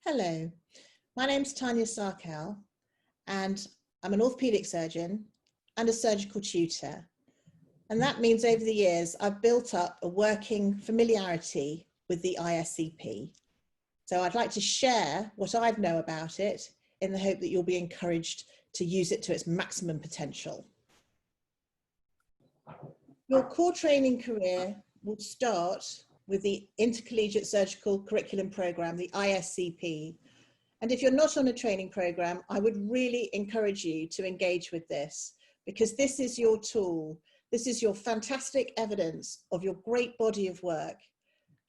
Hello, my name's Tanaya Sarkhel and I'm an orthopaedic surgeon and a surgical tutor. And that means over the years, I've built up a working familiarity with the ISCP. So I'd like to share what I know about it in the hope that you'll be encouraged to use it to its maximum potential. Your core training career will start with the Intercollegiate Surgical Curriculum Programme, the ISCP. And if you're not on a training programme, I would really encourage you to engage with this, because this is your tool. This is your fantastic evidence of your great body of work.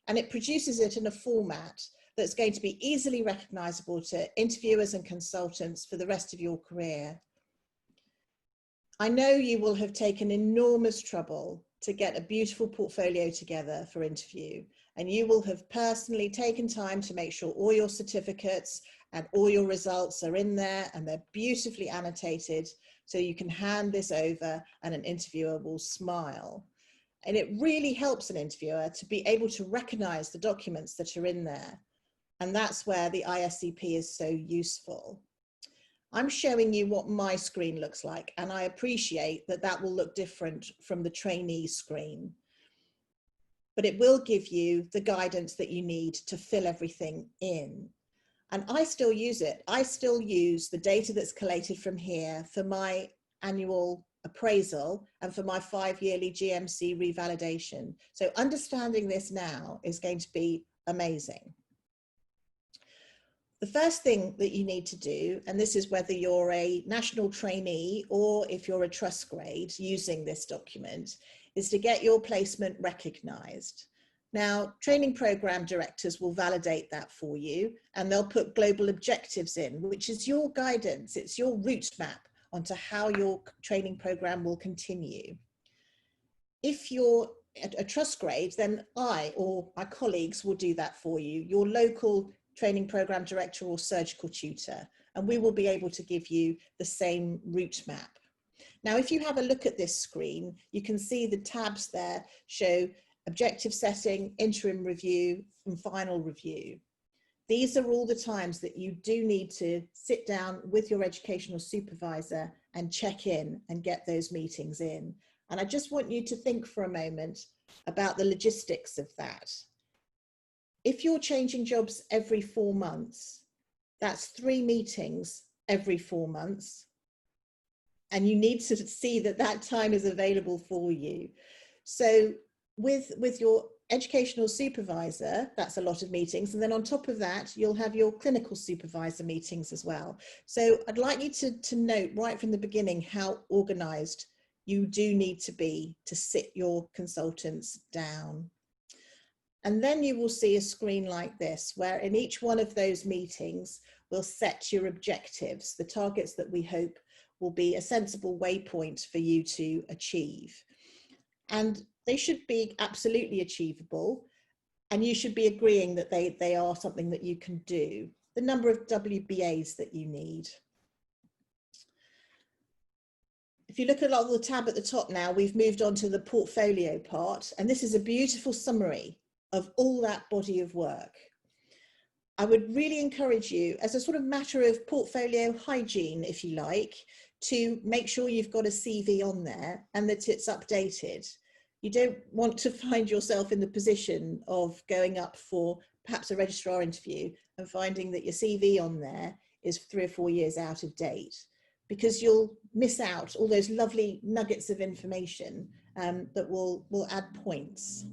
And it produces it in a format that's going to be easily recognisable to interviewers and consultants for the rest of your career. I know you will have taken enormous trouble to get a beautiful portfolio together for interview, and you will have personally taken time to make sure all your certificates and all your results are in there and they're beautifully annotated so you can hand this over and an interviewer will smile. And it really helps an interviewer to be able to recognise the documents that are in there. And that's where the ISCP is so useful. I'm showing you what my screen looks like, and I appreciate that that will look different from the trainee screen. But it will give you the guidance that you need to fill everything in. And I still use it. I still use the data that's collated from here for my annual appraisal and for my 5-yearly GMC revalidation. So understanding this now is going to be amazing. The first thing that you need to do, and this is whether you're a national trainee or if you're a trust grade using this document, is to get your placement recognised. Now, training programme directors will validate that for you, and they'll put global objectives in, which is your guidance. It's your route map onto how your training programme will continue. If you're a trust grade, then I or my colleagues will do that for you, your local training programme director or surgical tutor, and we will be able to give you the same route map. Now, if you have a look at this screen, you can see the tabs there show objective setting, interim review, and final review. These are all the times that you do need to sit down with your educational supervisor and check in and get those meetings in. And I just want you to think for a moment about the logistics of that. If you're changing jobs every 4 months, that's 3 meetings every 4 months. And you need to see that that time is available for you. So with your educational supervisor, that's a lot of meetings. And then on top of that, you'll have your clinical supervisor meetings as well. So I'd like you to note right from the beginning how organised you do need to be to sit your consultants down. And then you will see a screen like this, where in each one of those meetings, we'll set your objectives, the targets that we hope will be a sensible waypoint for you to achieve. And they should be absolutely achievable, and you should be agreeing that they are something that you can do. The number of WBAs that you need. If you look at the tab at the top now, we've moved on to the portfolio part, and this is a beautiful summary of all that body of work. I would really encourage you, as a sort of matter of portfolio hygiene, if you like, to make sure you've got a CV on there and that it's updated. You don't want to find yourself in the position of going up for perhaps a registrar interview and finding that your CV on there is 3 or 4 years out of date, because you'll miss out all those lovely nuggets of information that will add points.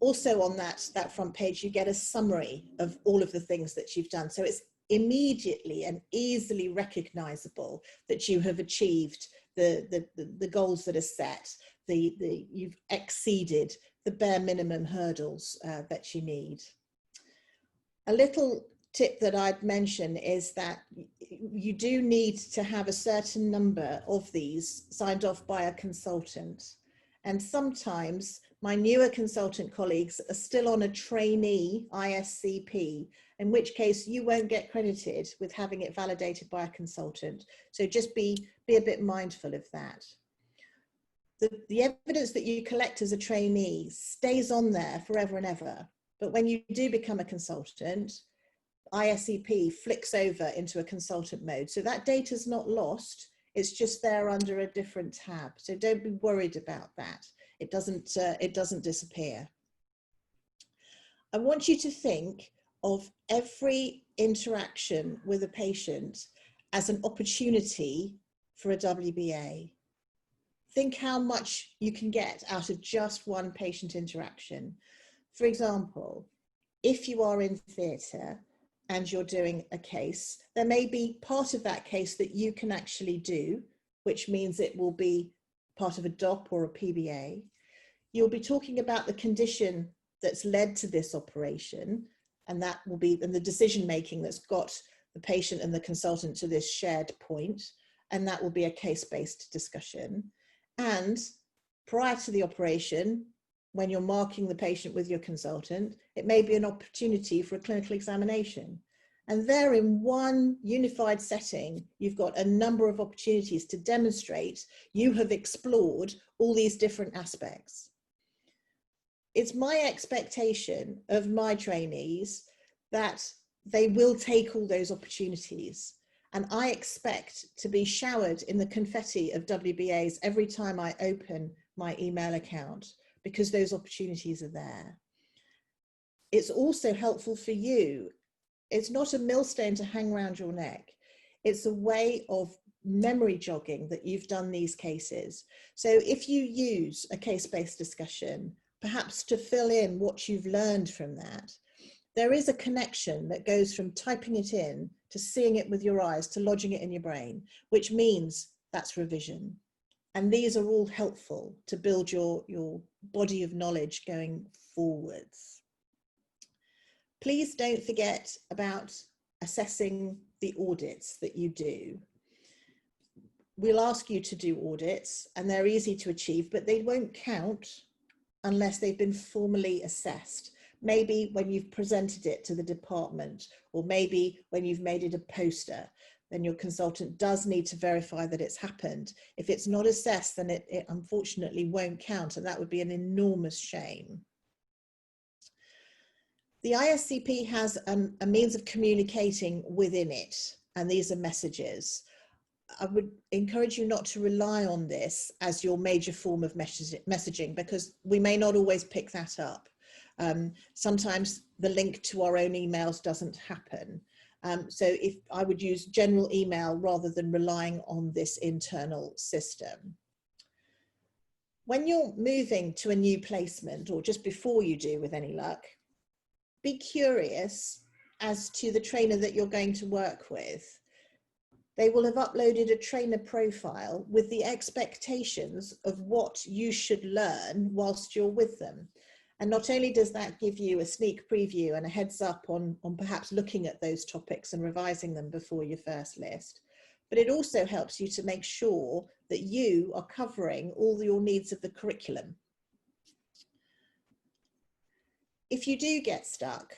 Also on that front page, you get a summary of all of the things that you've done. So it's immediately and easily recognizable that you have achieved the goals that are set, you've exceeded the bare minimum hurdles that you need. A little tip that I'd mention is that you do need to have a certain number of these signed off by a consultant. And sometimes my newer consultant colleagues are still on a trainee ISCP, in which case you won't get credited with having it validated by a consultant. So just be a bit mindful of that. The evidence that you collect as a trainee stays on there forever and ever. But when you do become a consultant, ISCP flicks over into a consultant mode. So that data is not lost. It's just there under a different tab. So don't be worried about that. It doesn't disappear. I want you to think of every interaction with a patient as an opportunity for a WBA. Think how much you can get out of just one patient interaction. For example, if you are in theatre and you're doing a case, there may be part of that case that you can actually do, which means it will be part of a DOP or a PBA. You'll be talking about the condition that's led to this operation, and that will be the decision making that's got the patient and the consultant to this shared point, and that will be a case-based discussion. And prior to the operation, when you're marking the patient with your consultant, it may be an opportunity for a clinical examination. And there, in one unified setting, you've got a number of opportunities to demonstrate you have explored all these different aspects. It's my expectation of my trainees that they will take all those opportunities. And I expect to be showered in the confetti of WBAs every time I open my email account, because those opportunities are there. It's also helpful for you. It's not a millstone to hang around your neck. It's a way of memory jogging that you've done these cases. So if you use a case-based discussion, perhaps to fill in what you've learned from that, there is a connection that goes from typing it in to seeing it with your eyes to lodging it in your brain, which means that's revision. And these are all helpful to build your body of knowledge going forwards. Please don't forget about assessing the audits that you do. We'll ask you to do audits, and they're easy to achieve, but they won't count unless they've been formally assessed. Maybe when you've presented it to the department, or maybe when you've made it a poster, then your consultant does need to verify that it's happened. If it's not assessed, then it unfortunately won't count, and that would be an enormous shame. The ISCP has a means of communicating within it, and these are messages. I would encourage you not to rely on this as your major form of messaging, because we may not always pick that up. Sometimes the link to our own emails doesn't happen. So if I would use general email rather than relying on this internal system. When you're moving to a new placement, or just before you do with any luck, be curious as to the trainer that you're going to work with. They will have uploaded a trainer profile with the expectations of what you should learn whilst you're with them. And not only does that give you a sneak preview and a heads up on perhaps looking at those topics and revising them before your first list, but it also helps you to make sure that you are covering all your needs of the curriculum. If you do get stuck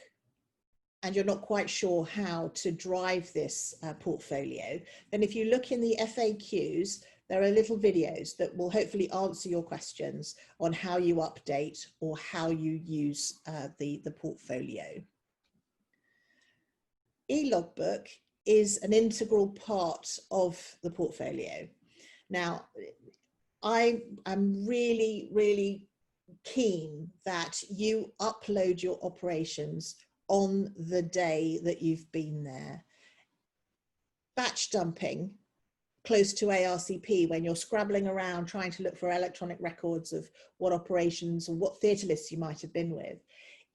and you're not quite sure how to drive this portfolio, then if you look in the FAQs, there are little videos that will hopefully answer your questions on how you update or how you use the portfolio. E-logbook is an integral part of the portfolio. Now, I am really, really keen that you upload your operations on the day that you've been there. Batch dumping close to ARCP, when you're scrabbling around trying to look for electronic records of what operations or what theatre lists you might have been with,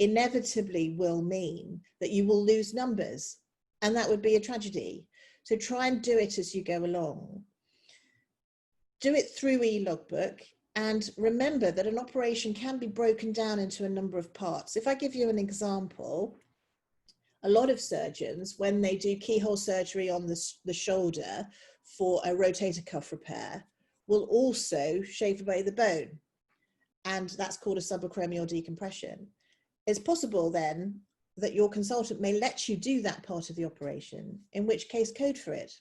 inevitably will mean that you will lose numbers, and that would be a tragedy. So try and do it as you go along. Do it through e-logbook, and remember that an operation can be broken down into a number of parts. If I give you an example, a lot of surgeons, when they do keyhole surgery on the shoulder for a rotator cuff repair, will also shave away the bone, and that's called a subacromial decompression. It's possible then that your consultant may let you do that part of the operation, in which case code for it.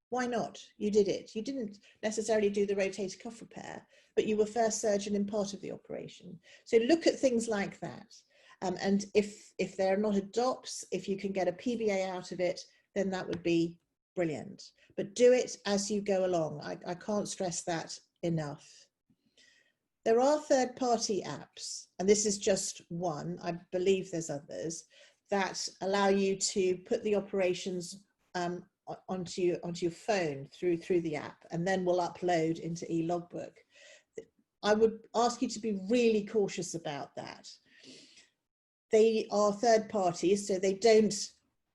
Why not? You did it. You didn't necessarily do the rotator cuff repair, but you were first surgeon in part of the operation. So look at things like that. And if they're not adopts, if you can get a PBA out of it, then that would be brilliant. But do it as you go along. I can't stress that enough. There are third-party apps, and this is just one, I believe there's others, that allow you to put the operations onto your phone through the app, and then will upload into eLogbook. I would ask you to be really cautious about that. They are third parties, so they don't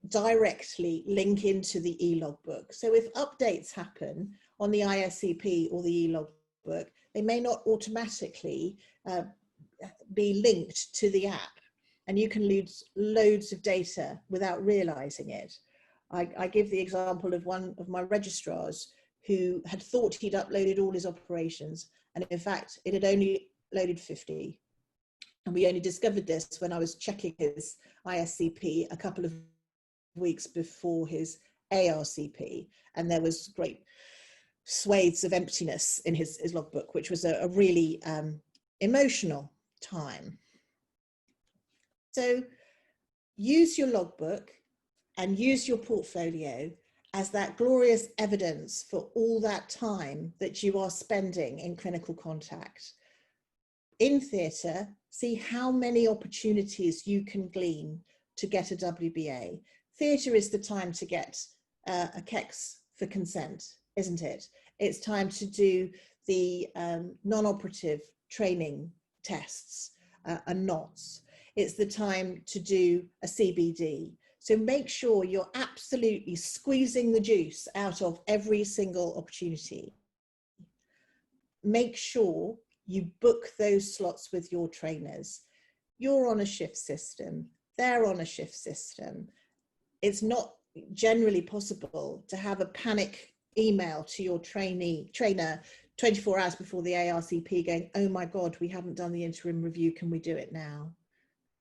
directly link into the eLogbook. So if updates happen on the ISCP or the eLogbook, they may not automatically be linked to the app, and you can lose loads of data without realizing it. I give the example of one of my registrars who had thought he'd uploaded all his operations, and in fact it had only loaded 50. And we only discovered this when I was checking his ISCP a couple of weeks before his ARCP, and there was great swathes of emptiness in his logbook, which was a really emotional time. So use your logbook and use your portfolio as that glorious evidence for all that time that you are spending in clinical contact. In theatre, see how many opportunities you can glean to get a WBA. Theatre is the time to get a KEX for consent, isn't it? It's time to do the non-operative training tests and NOTs. It's the time to do a CBD. So make sure you're absolutely squeezing the juice out of every single opportunity. Make sure you book those slots with your trainers. You're on a shift system, they're on a shift system. It's not generally possible to have a panic email to your trainer 24 hours before the ARCP going, oh my God, we haven't done the interim review, can we do it now?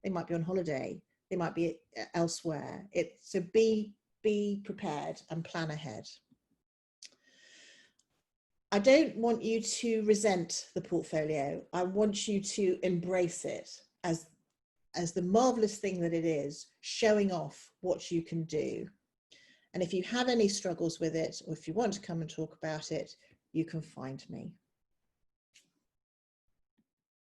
They might be on holiday, they might be elsewhere. So be prepared and plan ahead. I don't want you to resent the portfolio. I want you to embrace it as the marvelous thing that it is, showing off what you can do. And if you have any struggles with it, or if you want to come and talk about it, you can find me.